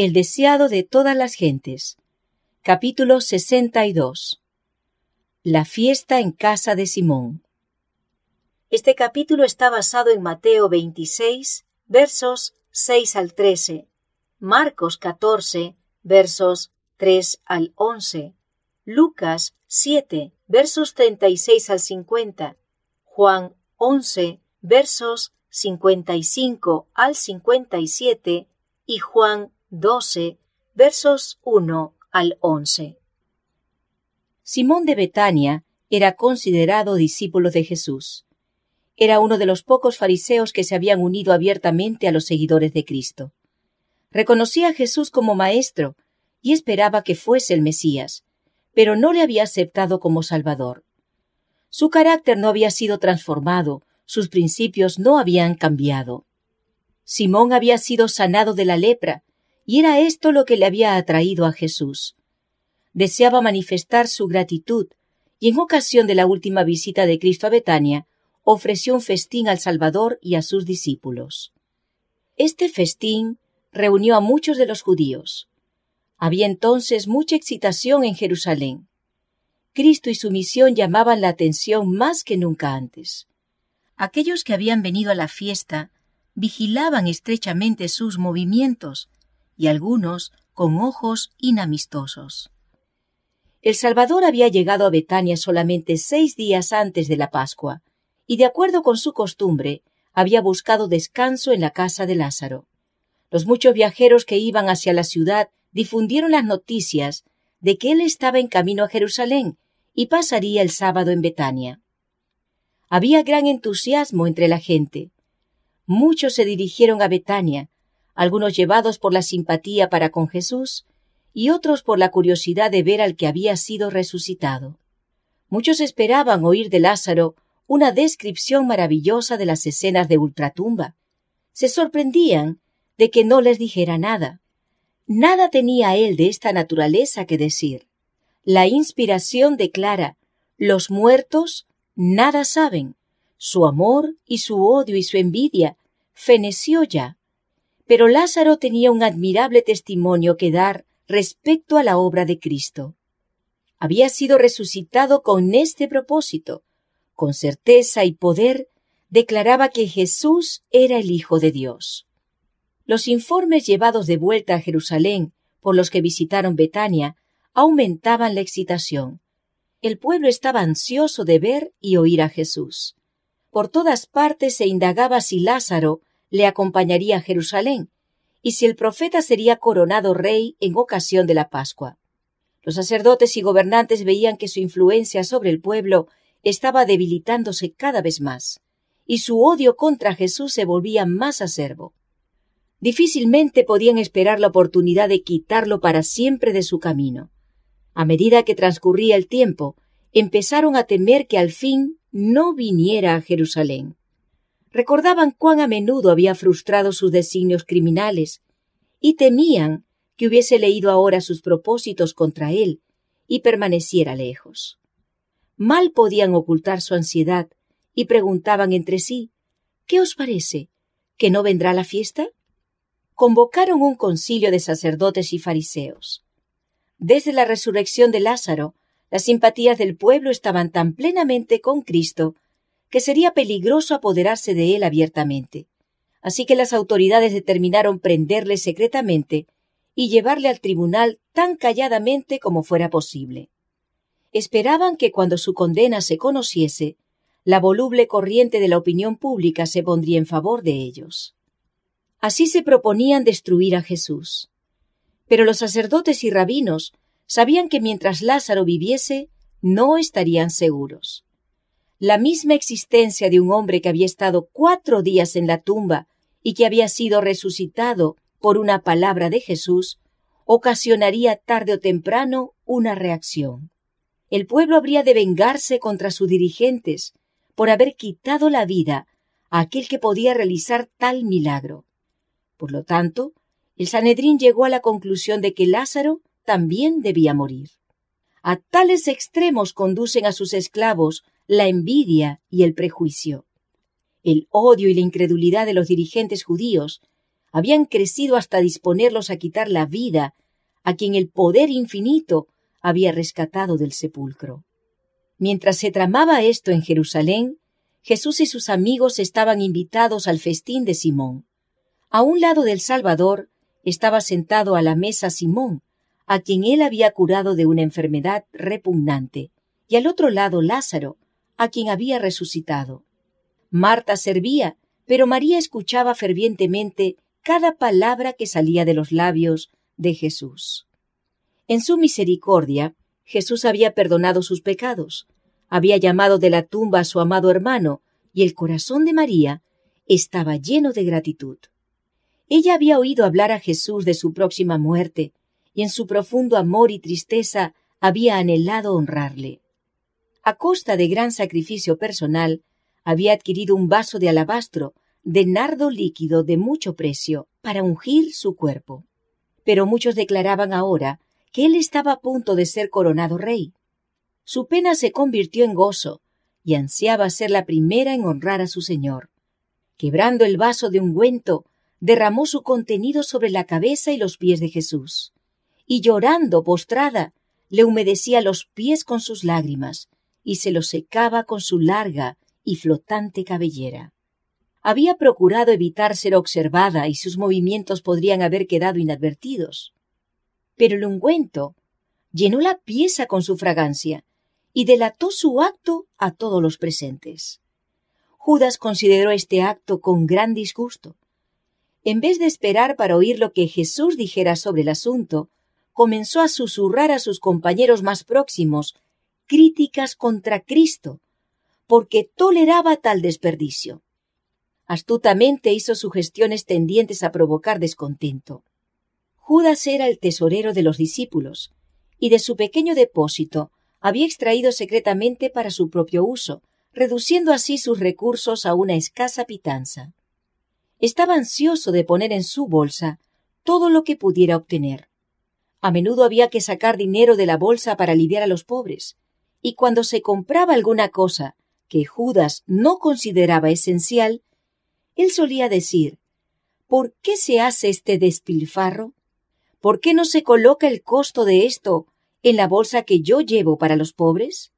El deseado de todas las gentes. Capítulo 62. La fiesta en casa de Simón. Este capítulo está basado en Mateo 26, versos 6 al 13, Marcos 14, versos 3 al 11, Lucas 7, versos 36 al 50, Juan 11, versos 55 al 57 y Juan 12, versos 1 al 11. Simón de Betania era considerado discípulo de Jesús. Era uno de los pocos fariseos que se habían unido abiertamente a los seguidores de Cristo. Reconocía a Jesús como maestro y esperaba que fuese el Mesías, pero no le había aceptado como Salvador. Su carácter no había sido transformado, sus principios no habían cambiado. Simón había sido sanado de la lepra, y era esto lo que le había atraído a Jesús. Deseaba manifestar su gratitud, y en ocasión de la última visita de Cristo a Betania, ofreció un festín al Salvador y a sus discípulos. Este festín reunió a muchos de los judíos. Había entonces mucha excitación en Jerusalén. Cristo y su misión llamaban la atención más que nunca antes. Aquellos que habían venido a la fiesta vigilaban estrechamente sus movimientos, y algunos con ojos inamistosos. El Salvador había llegado a Betania solamente 6 días antes de la Pascua, y de acuerdo con su costumbre, había buscado descanso en la casa de Lázaro. Los muchos viajeros que iban hacia la ciudad difundieron las noticias de que él estaba en camino a Jerusalén y pasaría el sábado en Betania. Había gran entusiasmo entre la gente. Muchos se dirigieron a Betania, algunos llevados por la simpatía para con Jesús y otros por la curiosidad de ver al que había sido resucitado. Muchos esperaban oír de Lázaro una descripción maravillosa de las escenas de ultratumba. Se sorprendían de que no les dijera nada. Nada tenía él de esta naturaleza que decir. La inspiración declara: los muertos nada saben. Su amor y su odio y su envidia feneció ya. Pero Lázaro tenía un admirable testimonio que dar respecto a la obra de Cristo. Había sido resucitado con este propósito. Con certeza y poder declaraba que Jesús era el Hijo de Dios. Los informes llevados de vuelta a Jerusalén por los que visitaron Betania aumentaban la excitación. El pueblo estaba ansioso de ver y oír a Jesús. Por todas partes se indagaba si Lázaro le acompañaría a Jerusalén y si el profeta sería coronado rey en ocasión de la Pascua. Los sacerdotes y gobernantes veían que su influencia sobre el pueblo estaba debilitándose cada vez más, y su odio contra Jesús se volvía más acerbo. Difícilmente podían esperar la oportunidad de quitarlo para siempre de su camino. A medida que transcurría el tiempo, empezaron a temer que al fin no viniera a Jerusalén. Recordaban cuán a menudo había frustrado sus designios criminales y temían que hubiese leído ahora sus propósitos contra él y permaneciera lejos. Mal podían ocultar su ansiedad y preguntaban entre sí: ¿qué os parece? ¿Que no vendrá la fiesta? Convocaron un concilio de sacerdotes y fariseos. Desde la resurrección de Lázaro, las simpatías del pueblo estaban tan plenamente con Cristo que sería peligroso apoderarse de él abiertamente. Así que las autoridades determinaron prenderle secretamente y llevarle al tribunal tan calladamente como fuera posible. Esperaban que cuando su condena se conociese, la voluble corriente de la opinión pública se pondría en favor de ellos. Así se proponían destruir a Jesús. Pero los sacerdotes y rabinos sabían que mientras Lázaro viviese, no estarían seguros. La misma existencia de un hombre que había estado 4 días en la tumba y que había sido resucitado por una palabra de Jesús, ocasionaría tarde o temprano una reacción. El pueblo habría de vengarse contra sus dirigentes por haber quitado la vida a aquel que podía realizar tal milagro. Por lo tanto, el Sanedrín llegó a la conclusión de que Lázaro también debía morir. A tales extremos conducen a sus esclavos la envidia y el prejuicio. El odio y la incredulidad de los dirigentes judíos habían crecido hasta disponerlos a quitar la vida a quien el poder infinito había rescatado del sepulcro. Mientras se tramaba esto en Jerusalén, Jesús y sus amigos estaban invitados al festín de Simón. A un lado del Salvador estaba sentado a la mesa Simón, a quien él había curado de una enfermedad repugnante, y al otro lado Lázaro, a quien había resucitado. Marta servía, pero María escuchaba fervientemente cada palabra que salía de los labios de Jesús. En su misericordia, Jesús había perdonado sus pecados, había llamado de la tumba a su amado hermano, y el corazón de María estaba lleno de gratitud. Ella había oído hablar a Jesús de su próxima muerte, y en su profundo amor y tristeza había anhelado honrarle. A costa de gran sacrificio personal, había adquirido un vaso de alabastro, de nardo líquido de mucho precio, para ungir su cuerpo. Pero muchos declaraban ahora que él estaba a punto de ser coronado rey. Su pena se convirtió en gozo, y ansiaba ser la primera en honrar a su Señor. Quebrando el vaso de ungüento, derramó su contenido sobre la cabeza y los pies de Jesús, y llorando postrada, le humedecía los pies con sus lágrimas, y se los secaba con su larga y flotante cabellera. Había procurado evitar ser observada y sus movimientos podrían haber quedado inadvertidos. Pero el ungüento llenó la pieza con su fragancia y delató su acto a todos los presentes. Judas consideró este acto con gran disgusto. En vez de esperar para oír lo que Jesús dijera sobre el asunto, comenzó a susurrar a sus compañeros más próximos críticas contra Cristo, porque toleraba tal desperdicio. Astutamente hizo sugestiones tendientes a provocar descontento. Judas era el tesorero de los discípulos, y de su pequeño depósito había extraído secretamente para su propio uso, reduciendo así sus recursos a una escasa pitanza. Estaba ansioso de poner en su bolsa todo lo que pudiera obtener. A menudo había que sacar dinero de la bolsa para aliviar a los pobres, y cuando se compraba alguna cosa que Judas no consideraba esencial, él solía decir: ¿por qué se hace este despilfarro? ¿Por qué no se coloca el costo de esto en la bolsa que yo llevo para los pobres?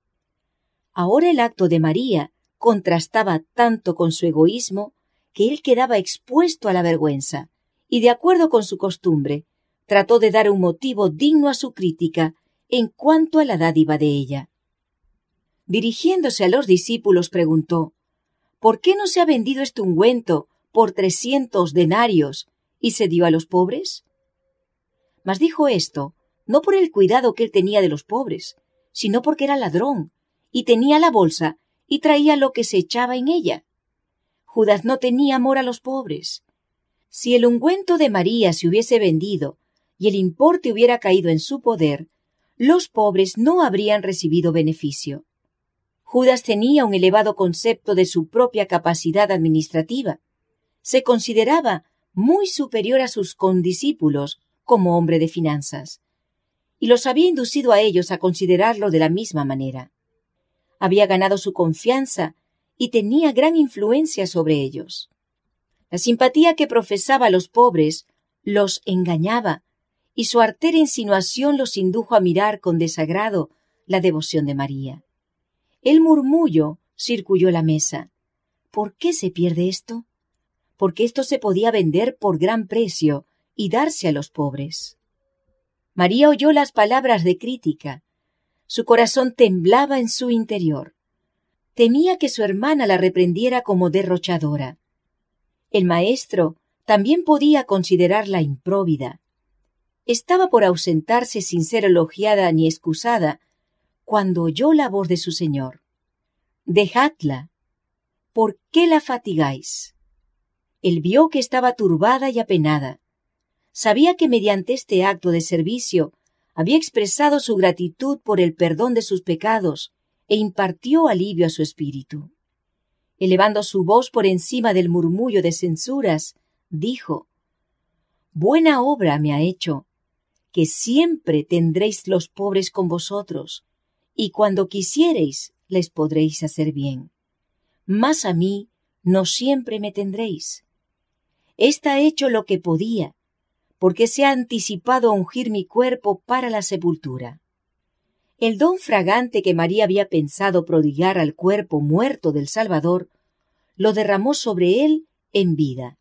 Ahora el acto de María contrastaba tanto con su egoísmo que él quedaba expuesto a la vergüenza, y de acuerdo con su costumbre, trató de dar un motivo digno a su crítica en cuanto a la dádiva de ella. Dirigiéndose a los discípulos, preguntó: ¿por qué no se ha vendido este ungüento por 300 denarios y se dio a los pobres? Mas dijo esto no por el cuidado que él tenía de los pobres, sino porque era ladrón, y tenía la bolsa y traía lo que se echaba en ella. Judas no tenía amor a los pobres. Si el ungüento de María se hubiese vendido y el importe hubiera caído en su poder, los pobres no habrían recibido beneficio. Judas tenía un elevado concepto de su propia capacidad administrativa. Se consideraba muy superior a sus condiscípulos como hombre de finanzas, y los había inducido a ellos a considerarlo de la misma manera. Había ganado su confianza y tenía gran influencia sobre ellos. La simpatía que profesaba a los pobres los engañaba, y su artera insinuación los indujo a mirar con desagrado la devoción de María. El murmullo circuló la mesa. ¿Por qué se pierde esto? Porque esto se podía vender por gran precio y darse a los pobres. María oyó las palabras de crítica. Su corazón temblaba en su interior. Temía que su hermana la reprendiera como derrochadora. El maestro también podía considerarla impróvida. Estaba por ausentarse sin ser elogiada ni excusada, cuando oyó la voz de su Señor: «Dejadla, ¿por qué la fatigáis?». Él vio que estaba turbada y apenada. Sabía que mediante este acto de servicio había expresado su gratitud por el perdón de sus pecados e impartió alivio a su espíritu. Elevando su voz por encima del murmullo de censuras, dijo: «Buena obra me ha hecho, que siempre tendréis los pobres con vosotros, y cuando quisiereis les podréis hacer bien. Mas a mí no siempre me tendréis». Ésta ha hecho lo que podía, porque se ha anticipado a ungir mi cuerpo para la sepultura. El don fragante que María había pensado prodigar al cuerpo muerto del Salvador, lo derramó sobre él en vida.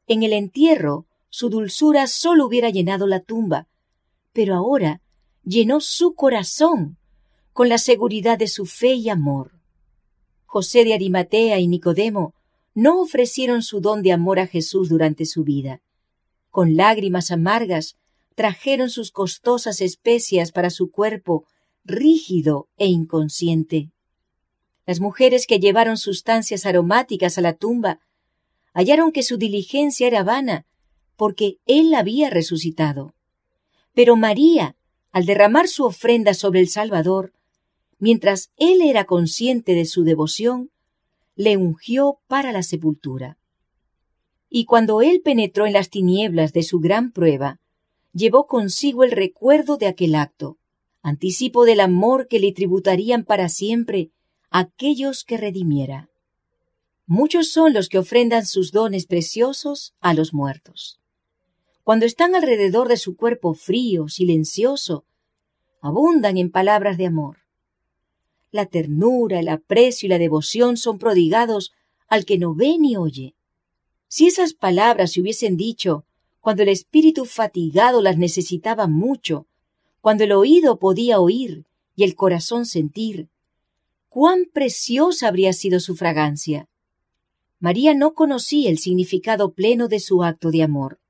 En el entierro, su dulzura sólo hubiera llenado la tumba, pero ahora llenó su corazón con la seguridad de su fe y amor. José de Arimatea y Nicodemo no ofrecieron su don de amor a Jesús durante su vida. Con lágrimas amargas trajeron sus costosas especias para su cuerpo rígido e inconsciente. Las mujeres que llevaron sustancias aromáticas a la tumba hallaron que su diligencia era vana, porque él había resucitado. Pero María, al derramar su ofrenda sobre el Salvador, mientras él era consciente de su devoción, le ungió para la sepultura. Y cuando él penetró en las tinieblas de su gran prueba, llevó consigo el recuerdo de aquel acto, anticipo del amor que le tributarían para siempre aquellos que redimiera. Muchos son los que ofrendan sus dones preciosos a los muertos. Cuando están alrededor de su cuerpo frío, silencioso, abundan en palabras de amor. La ternura, el aprecio y la devoción son prodigados al que no ve ni oye. Si esas palabras se hubiesen dicho cuando el espíritu fatigado las necesitaba mucho, cuando el oído podía oír y el corazón sentir, cuán preciosa habría sido su fragancia. María no conocía el significado pleno de su acto de amor.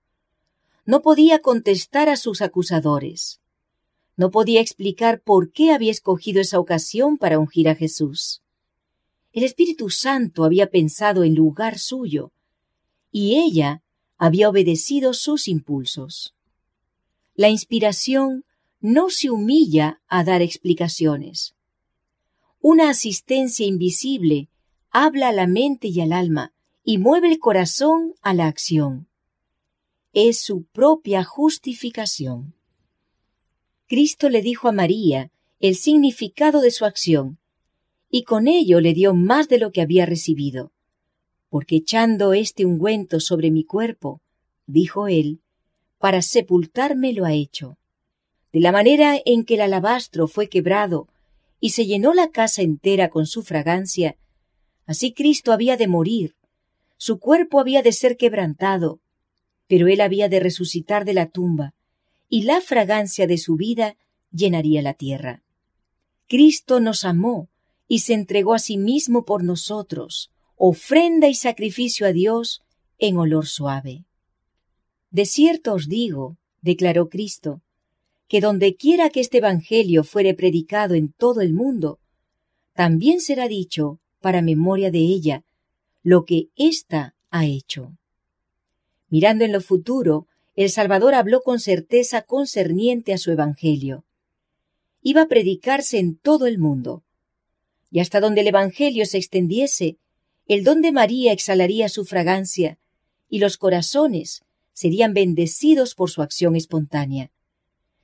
No podía contestar a sus acusadores. No podía explicar por qué había escogido esa ocasión para ungir a Jesús. El Espíritu Santo había pensado en lugar suyo, y ella había obedecido sus impulsos. La inspiración no se humilla a dar explicaciones. Una asistencia invisible habla a la mente y al alma y mueve el corazón a la acción. Es su propia justificación. Cristo le dijo a María el significado de su acción, y con ello le dio más de lo que había recibido, porque echando este ungüento sobre mi cuerpo, dijo él, para sepultarme lo ha hecho. De la manera en que el alabastro fue quebrado y se llenó la casa entera con su fragancia, así Cristo había de morir, su cuerpo había de ser quebrantado, pero él había de resucitar de la tumba, y la fragancia de su vida llenaría la tierra. Cristo nos amó y se entregó a sí mismo por nosotros, ofrenda y sacrificio a Dios en olor suave. De cierto os digo, declaró Cristo, que donde quiera que este Evangelio fuere predicado en todo el mundo, también será dicho, para memoria de ella, lo que ésta ha hecho. Mirando en lo futuro, el Salvador habló con certeza concerniente a su Evangelio. Iba a predicarse en todo el mundo, y hasta donde el Evangelio se extendiese, el don de María exhalaría su fragancia, y los corazones serían bendecidos por su acción espontánea.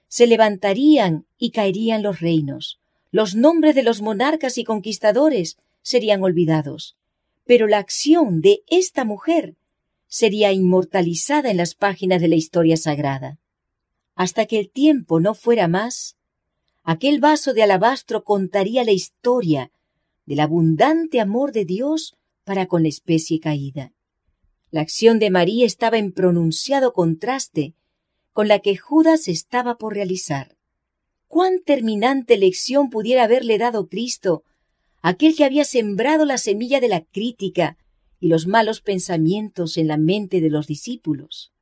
Se levantarían y caerían los reinos, los nombres de los monarcas y conquistadores serían olvidados, pero la acción de esta mujer sería inmortalizada en las páginas de la historia sagrada. Hasta que el tiempo no fuera más, aquel vaso de alabastro contaría la historia del abundante amor de Dios para con la especie caída. La acción de María estaba en pronunciado contraste con la que Judas estaba por realizar. Cuán terminante lección pudiera haberle dado Cristo, aquel que había sembrado la semilla de la crítica y los malos pensamientos en la mente de los discípulos.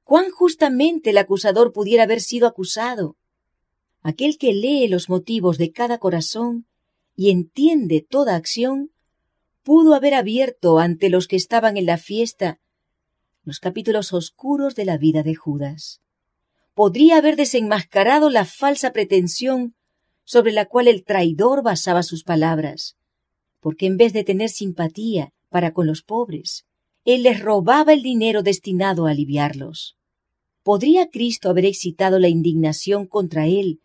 Cuán justamente el acusador pudiera haber sido acusado. Aquel que lee los motivos de cada corazón y entiende toda acción, pudo haber abierto ante los que estaban en la fiesta los capítulos oscuros de la vida de Judas. Podría haber desenmascarado la falsa pretensión sobre la cual el traidor basaba sus palabras, porque en vez de tener simpatía para con los pobres, él les robaba el dinero destinado a aliviarlos. ¿Podría Cristo haber excitado la indignación contra él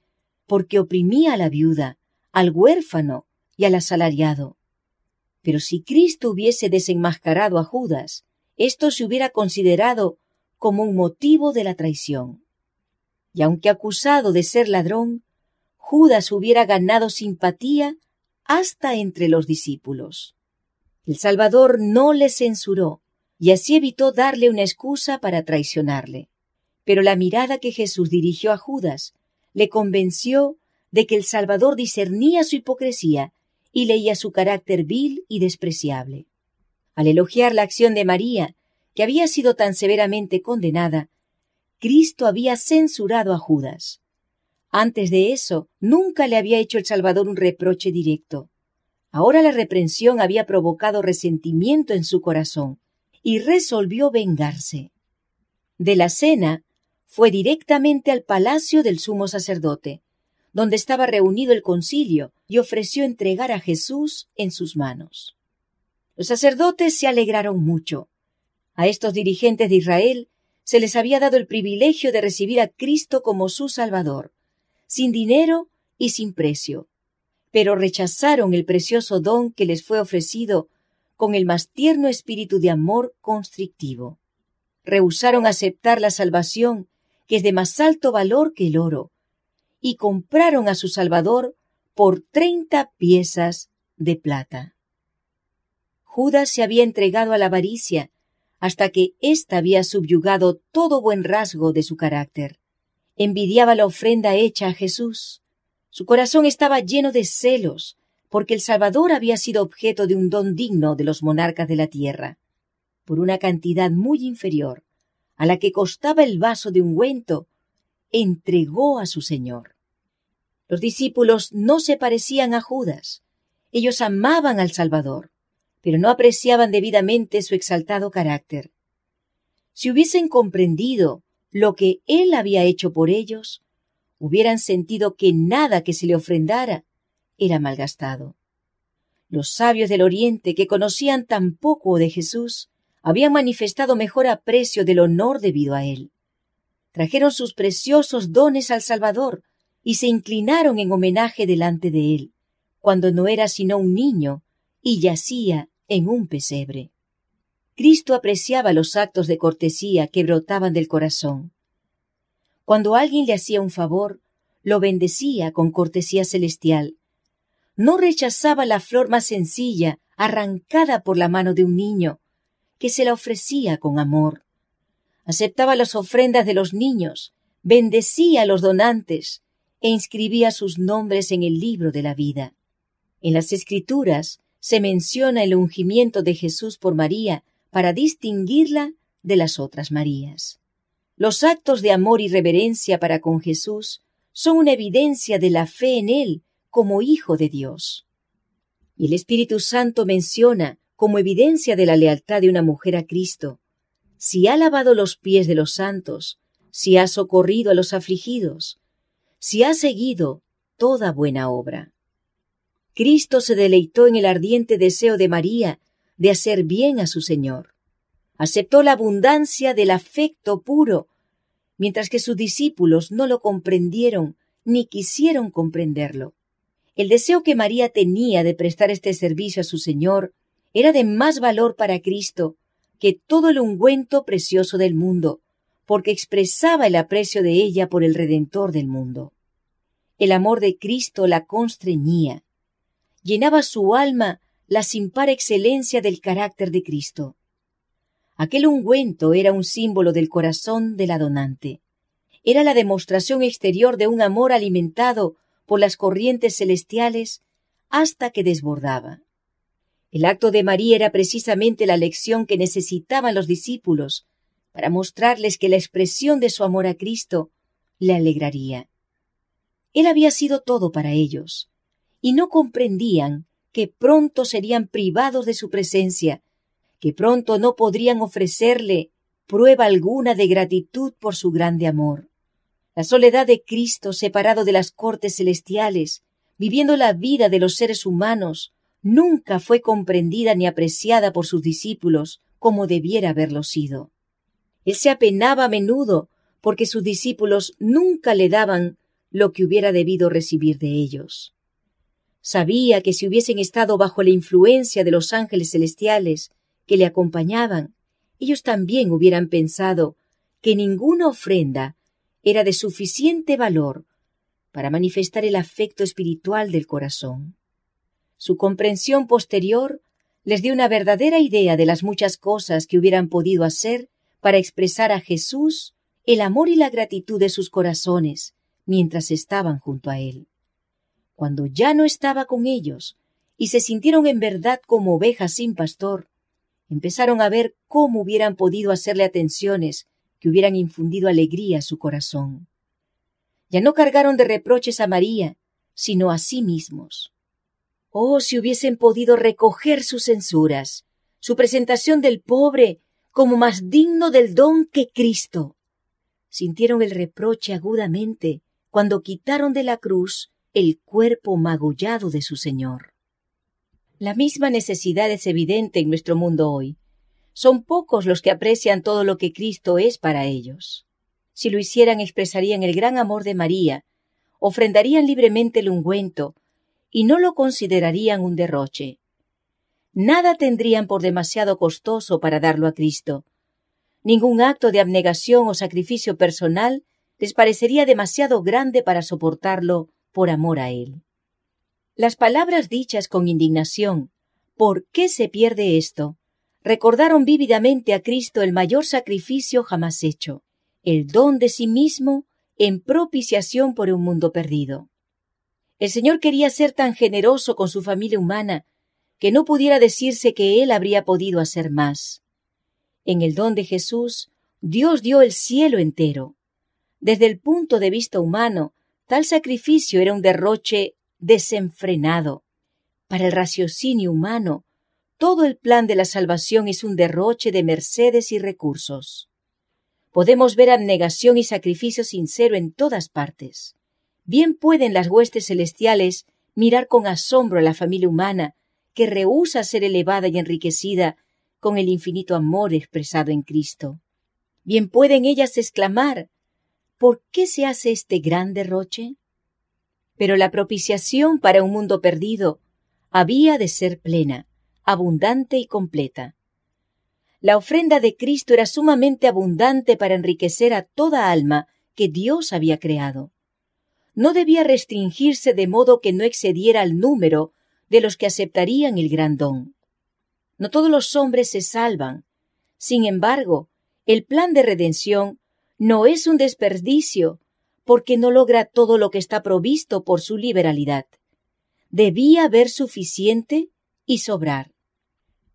porque oprimía a la viuda, al huérfano y al asalariado? Pero si Cristo hubiese desenmascarado a Judas esto se hubiera considerado como un motivo de la traición. Y aunque acusado de ser ladrón, Judas hubiera ganado simpatía hasta entre los discípulos. El Salvador no le censuró y así evitó darle una excusa para traicionarle. Pero la mirada que Jesús dirigió a Judas le convenció de que el Salvador discernía su hipocresía y leía su carácter vil y despreciable. Al elogiar la acción de María, que había sido tan severamente condenada, Cristo había censurado a Judas. Antes de eso, nunca le había hecho el Salvador un reproche directo. Ahora la reprensión había provocado resentimiento en su corazón y resolvió vengarse. De la cena, fue directamente al palacio del sumo sacerdote, donde estaba reunido el concilio, y ofreció entregar a Jesús en sus manos. Los sacerdotes se alegraron mucho. A estos dirigentes de Israel se les había dado el privilegio de recibir a Cristo como su Salvador, sin dinero y sin precio, pero rechazaron el precioso don que les fue ofrecido con el más tierno espíritu de amor constrictivo. Rehusaron aceptar la salvación, que es de más alto valor que el oro, y compraron a su Salvador por 30 piezas de plata. Judas se había entregado a la avaricia hasta que ésta había subyugado todo buen rasgo de su carácter. Envidiaba la ofrenda hecha a Jesús. Su corazón estaba lleno de celos, porque el Salvador había sido objeto de un don digno de los monarcas de la tierra, por una cantidad muy inferior a la que costaba el vaso de ungüento, entregó a su Señor. Los discípulos no se parecían a Judas. Ellos amaban al Salvador, pero no apreciaban debidamente su exaltado carácter. Si hubiesen comprendido lo que él había hecho por ellos, hubieran sentido que nada que se le ofrendara era malgastado. Los sabios del Oriente, que conocían tan poco de Jesús, habían manifestado mejor aprecio del honor debido a él. Trajeron sus preciosos dones al Salvador y se inclinaron en homenaje delante de él, cuando no era sino un niño y yacía en un pesebre. Cristo apreciaba los actos de cortesía que brotaban del corazón. Cuando alguien le hacía un favor, lo bendecía con cortesía celestial. No rechazaba la flor más sencilla, arrancada por la mano de un niño, que se la ofrecía con amor. Aceptaba las ofrendas de los niños, bendecía a los donantes e inscribía sus nombres en el libro de la vida. En las Escrituras se menciona el ungimiento de Jesús por María para distinguirla de las otras Marías. Los actos de amor y reverencia para con Jesús son una evidencia de la fe en Él como Hijo de Dios. Y el Espíritu Santo menciona como evidencia de la lealtad de una mujer a Cristo: si ha lavado los pies de los santos, si ha socorrido a los afligidos, si ha seguido toda buena obra. Cristo se deleitó en el ardiente deseo de María de hacer bien a su Señor. Aceptó la abundancia del afecto puro, mientras que sus discípulos no lo comprendieron ni quisieron comprenderlo. El deseo que María tenía de prestar este servicio a su Señor era de más valor para Cristo que todo el ungüento precioso del mundo, porque expresaba el aprecio de ella por el Redentor del mundo. El amor de Cristo la constreñía. Llenaba su alma la sin par excelencia del carácter de Cristo. Aquel ungüento era un símbolo del corazón de la donante. Era la demostración exterior de un amor alimentado por las corrientes celestiales hasta que desbordaba. El acto de María era precisamente la lección que necesitaban los discípulos para mostrarles que la expresión de su amor a Cristo le alegraría. Él había sido todo para ellos, y no comprendían que pronto serían privados de su presencia, que pronto no podrían ofrecerle prueba alguna de gratitud por su grande amor. La soledad de Cristo, separado de las cortes celestiales, viviendo la vida de los seres humanos, nunca fue comprendida ni apreciada por sus discípulos como debiera haberlo sido. Él se apenaba a menudo porque sus discípulos nunca le daban lo que hubiera debido recibir de ellos. Sabía que si hubiesen estado bajo la influencia de los ángeles celestiales que le acompañaban, ellos también hubieran pensado que ninguna ofrenda era de suficiente valor para manifestar el afecto espiritual del corazón. Su comprensión posterior les dio una verdadera idea de las muchas cosas que hubieran podido hacer para expresar a Jesús el amor y la gratitud de sus corazones mientras estaban junto a Él. Cuando ya no estaba con ellos y se sintieron en verdad como ovejas sin pastor, empezaron a ver cómo hubieran podido hacerle atenciones que hubieran infundido alegría a su corazón. Ya no cargaron de reproches a María, sino a sí mismos. Oh, si hubiesen podido recoger sus censuras, su presentación del pobre como más digno del don que Cristo. Sintieron el reproche agudamente cuando quitaron de la cruz el cuerpo magullado de su Señor. La misma necesidad es evidente en nuestro mundo hoy. Son pocos los que aprecian todo lo que Cristo es para ellos. Si lo hicieran, expresarían el gran amor de María, ofrendarían libremente el ungüento y no lo considerarían un derroche. Nada tendrían por demasiado costoso para darlo a Cristo. Ningún acto de abnegación o sacrificio personal les parecería demasiado grande para soportarlo por amor a Él. Las palabras dichas con indignación, ¿por qué se pierde esto?, recordaron vívidamente a Cristo el mayor sacrificio jamás hecho, el don de sí mismo en propiciación por un mundo perdido. El Señor quería ser tan generoso con su familia humana que no pudiera decirse que Él habría podido hacer más. En el don de Jesús, Dios dio el cielo entero. Desde el punto de vista humano, tal sacrificio era un derroche desenfrenado. Para el raciocinio humano, todo el plan de la salvación es un derroche de mercedes y recursos. Podemos ver abnegación y sacrificio sincero en todas partes. Bien pueden las huestes celestiales mirar con asombro a la familia humana que rehúsa ser elevada y enriquecida con el infinito amor expresado en Cristo. Bien pueden ellas exclamar, ¿por qué se hace este gran derroche? Pero la propiciación para un mundo perdido había de ser plena, abundante y completa. La ofrenda de Cristo era sumamente abundante para enriquecer a toda alma que Dios había creado. No debía restringirse de modo que no excediera el número de los que aceptarían el gran don. No todos los hombres se salvan. Sin embargo, el plan de redención no es un desperdicio, porque no logra todo lo que está provisto por su liberalidad. Debía haber suficiente y sobrar.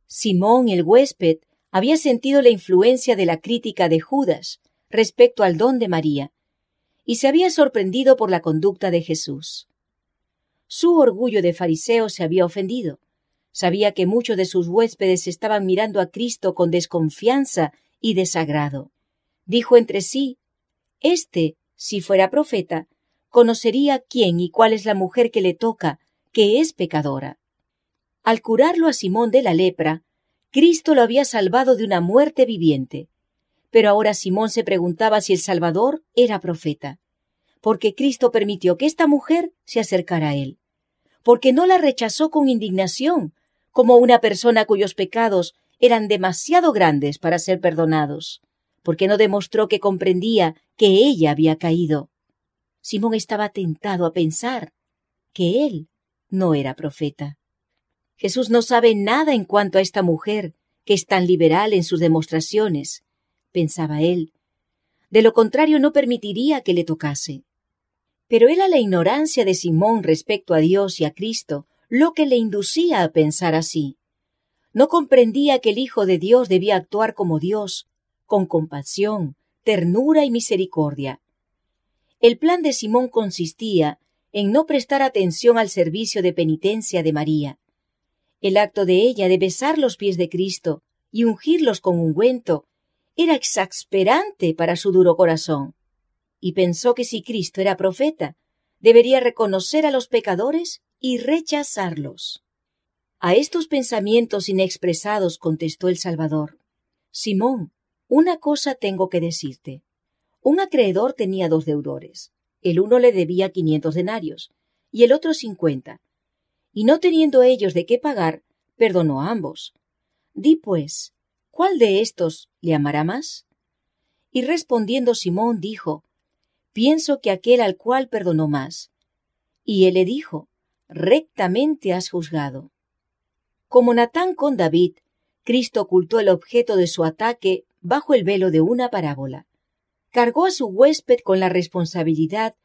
Simón, el huésped, había sentido la influencia de la crítica de Judas respecto al don de María, y se había sorprendido por la conducta de Jesús. Su orgullo de fariseo se había ofendido. Sabía que muchos de sus huéspedes estaban mirando a Cristo con desconfianza y desagrado. Dijo entre sí, si fuera profeta, conocería quién y cuál es la mujer que le toca, que es pecadora. Al curarlo a Simón de la lepra, Cristo lo había salvado de una muerte viviente. Pero ahora Simón se preguntaba si el Salvador era profeta, porque Cristo permitió que esta mujer se acercara a él, porque no la rechazó con indignación, como una persona cuyos pecados eran demasiado grandes para ser perdonados, porque no demostró que comprendía que ella había caído. Simón estaba tentado a pensar que él no era profeta. Jesús no sabe nada en cuanto a esta mujer, que es tan liberal en sus demostraciones, pensaba él. De lo contrario no permitiría que le tocase. Pero era la ignorancia de Simón respecto a Dios y a Cristo lo que le inducía a pensar así. No comprendía que el Hijo de Dios debía actuar como Dios, con compasión, ternura y misericordia. El plan de Simón consistía en no prestar atención al servicio de penitencia de María. El acto de ella de besar los pies de Cristo y ungirlos con ungüento era exasperante para su duro corazón, y pensó que si Cristo era profeta, debería reconocer a los pecadores y rechazarlos. A estos pensamientos inexpresados contestó el Salvador: Simón, una cosa tengo que decirte. Un acreedor tenía 2 deudores. El uno le debía 500 denarios y el otro 50. Y no teniendo ellos de qué pagar, perdonó a ambos. Di pues, ¿cuál de estos le amará más? Y respondiendo Simón dijo, pienso que aquel al cual perdonó más. Y él le dijo, rectamente has juzgado. Como Natán con David, Cristo ocultó el objeto de su ataque bajo el velo de una parábola. Cargó a su huésped con la responsabilidad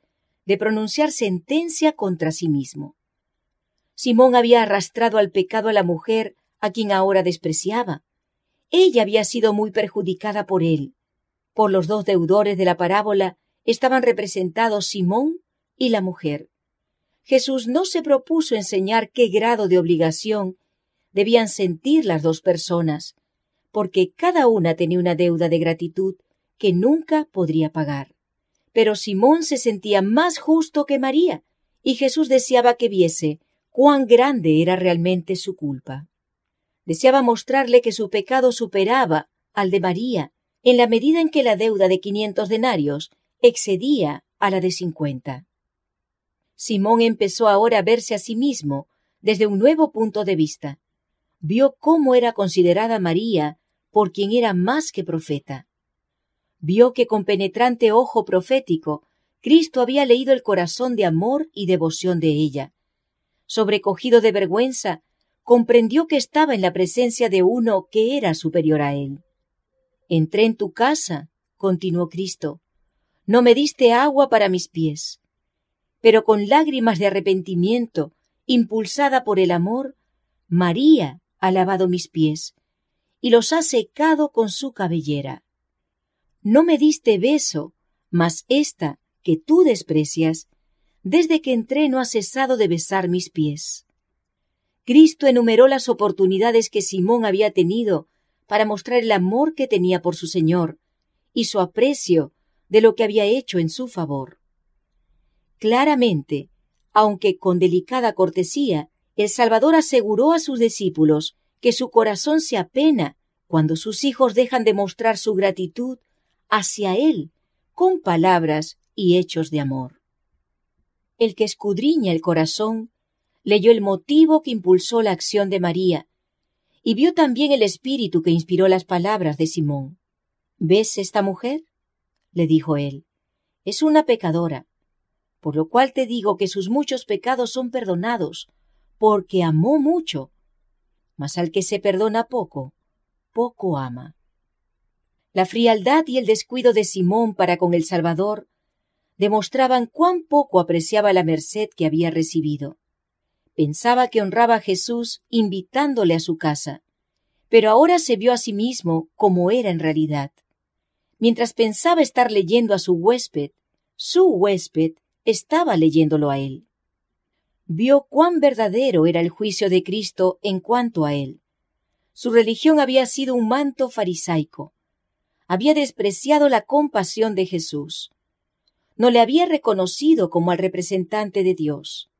de pronunciar sentencia contra sí mismo. Simón había arrastrado al pecado a la mujer a quien ahora despreciaba. Ella había sido muy perjudicada por él. Por los dos deudores de la parábola estaban representados Simón y la mujer. Jesús no se propuso enseñar qué grado de obligación debían sentir las dos personas, porque cada una tenía una deuda de gratitud que nunca podría pagar. Pero Simón se sentía más justo que María, y Jesús deseaba que viese cuán grande era realmente su culpa. Deseaba mostrarle que su pecado superaba al de María, en la medida en que la deuda de 500 denarios excedía a la de 50. Simón empezó ahora a verse a sí mismo desde un nuevo punto de vista. Vio cómo era considerada María por quien era más que profeta. Vio que con penetrante ojo profético Cristo había leído el corazón de amor y devoción de ella. Sobrecogido de vergüenza, comprendió que estaba en la presencia de uno que era superior a él. Entré en tu casa, continuó Cristo. No me diste agua para mis pies. Pero con lágrimas de arrepentimiento, impulsada por el amor, María ha lavado mis pies y los ha secado con su cabellera. No me diste beso, mas ésta, que tú desprecias, desde que entré no ha cesado de besar mis pies. Cristo enumeró las oportunidades que Simón había tenido para mostrar el amor que tenía por su Señor y su aprecio de lo que había hecho en su favor. Claramente, aunque con delicada cortesía, el Salvador aseguró a sus discípulos que su corazón se apena cuando sus hijos dejan de mostrar su gratitud hacia Él con palabras y hechos de amor. El que escudriña el corazón leyó el motivo que impulsó la acción de María y vio también el espíritu que inspiró las palabras de Simón. ¿Ves esta mujer?, le dijo él. Es una pecadora, por lo cual te digo que sus muchos pecados son perdonados, porque amó mucho. Mas al que se perdona poco, poco ama. La frialdad y el descuido de Simón para con el Salvador demostraban cuán poco apreciaba la merced que había recibido. Pensaba que honraba a Jesús invitándole a su casa, pero ahora se vio a sí mismo como era en realidad. Mientras pensaba estar leyendo a su huésped estaba leyéndolo a él. Vio cuán verdadero era el juicio de Cristo en cuanto a él. Su religión había sido un manto farisaico. Había despreciado la compasión de Jesús. No le había reconocido como al representante de Dios.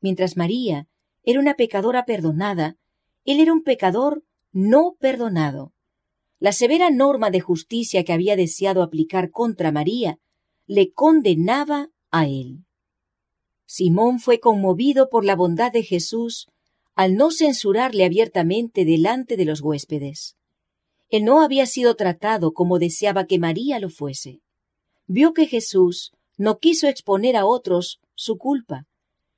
Mientras María era una pecadora perdonada, él era un pecador no perdonado. La severa norma de justicia que había deseado aplicar contra María le condenaba a él. Simón fue conmovido por la bondad de Jesús al no censurarle abiertamente delante de los huéspedes. Él no había sido tratado como deseaba que María lo fuese. Vio que Jesús no quiso exponer a otros su culpa,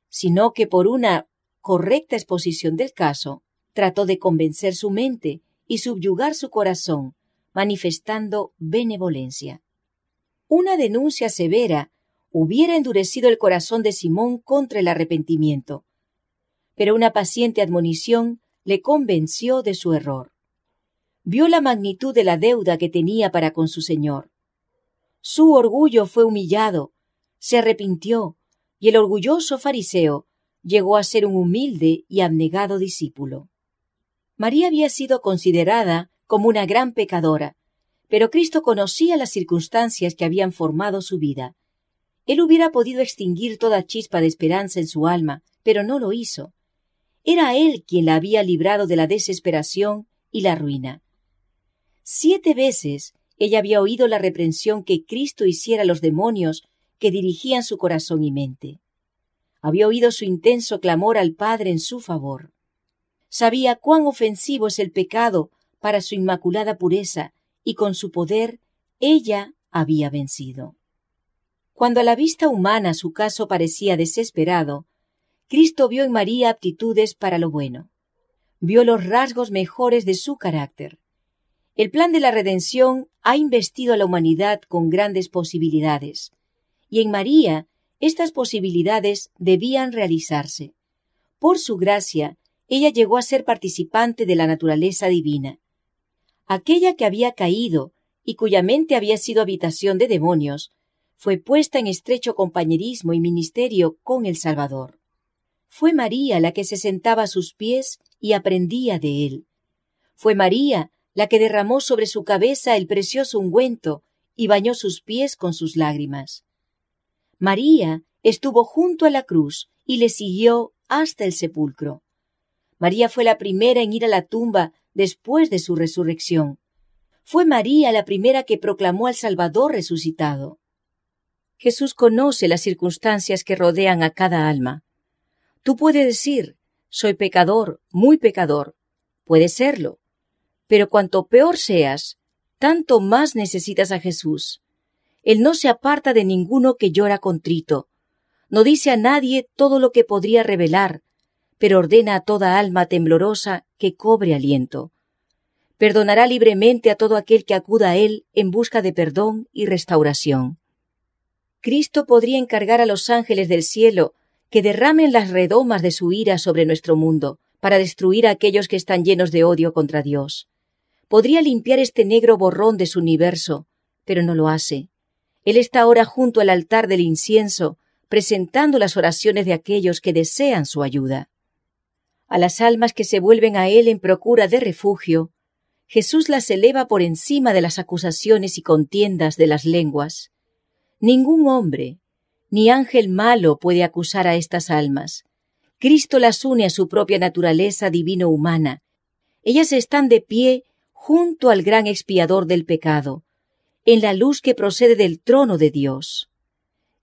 sino que por una correcta exposición del caso, trató de convencer su mente y subyugar su corazón, manifestando benevolencia. Una denuncia severa hubiera endurecido el corazón de Simón contra el arrepentimiento, pero una paciente admonición le convenció de su error. Vio la magnitud de la deuda que tenía para con su Señor. Su orgullo fue humillado, se arrepintió, y el orgulloso fariseo llegó a ser un humilde y abnegado discípulo. María había sido considerada como una gran pecadora, pero Cristo conocía las circunstancias que habían formado su vida. Él hubiera podido extinguir toda chispa de esperanza en su alma, pero no lo hizo. Era Él quien la había librado de la desesperación y la ruina. 7 veces ella había oído la reprensión que Cristo hiciera a los demonios que dirigían su corazón y mente. Había oído su intenso clamor al Padre en su favor. Sabía cuán ofensivo es el pecado para su inmaculada pureza, y con su poder ella había vencido. Cuando a la vista humana su caso parecía desesperado, Cristo vio en María aptitudes para lo bueno. Vio los rasgos mejores de su carácter. El plan de la redención ha investido a la humanidad con grandes posibilidades, y en María estas posibilidades debían realizarse. Por su gracia, ella llegó a ser participante de la naturaleza divina. Aquella que había caído y cuya mente había sido habitación de demonios, fue puesta en estrecho compañerismo y ministerio con el Salvador. Fue María la que se sentaba a sus pies y aprendía de él. Fue María la que derramó sobre su cabeza el precioso ungüento y bañó sus pies con sus lágrimas. María estuvo junto a la cruz y le siguió hasta el sepulcro. María fue la primera en ir a la tumba después de su resurrección. Fue María la primera que proclamó al Salvador resucitado. Jesús conoce las circunstancias que rodean a cada alma. Tú puedes decir, soy pecador, muy pecador. Puede serlo. Pero cuanto peor seas, tanto más necesitas a Jesús. Él no se aparta de ninguno que llora contrito. No dice a nadie todo lo que podría revelar, pero ordena a toda alma temblorosa que cobre aliento. Perdonará libremente a todo aquel que acuda a Él en busca de perdón y restauración. Cristo podría encargar a los ángeles del cielo que derramen las redomas de su ira sobre nuestro mundo, para destruir a aquellos que están llenos de odio contra Dios. Podría limpiar este negro borrón de su universo, pero no lo hace. Él está ahora junto al altar del incienso, presentando las oraciones de aquellos que desean su ayuda. A las almas que se vuelven a Él en procura de refugio, Jesús las eleva por encima de las acusaciones y contiendas de las lenguas. Ningún hombre, ni ángel malo puede acusar a estas almas. Cristo las une a su propia naturaleza divino-humana. Ellas están de pie junto al gran expiador del pecado, en la luz que procede del trono de Dios.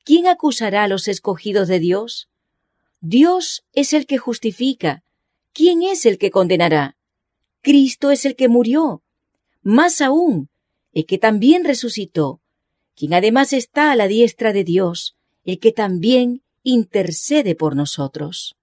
¿Quién acusará a los escogidos de Dios? Dios es el que justifica. ¿Quién es el que condenará? Cristo es el que murió. Más aún, el que también resucitó, quien además está a la diestra de Dios, el que también intercede por nosotros.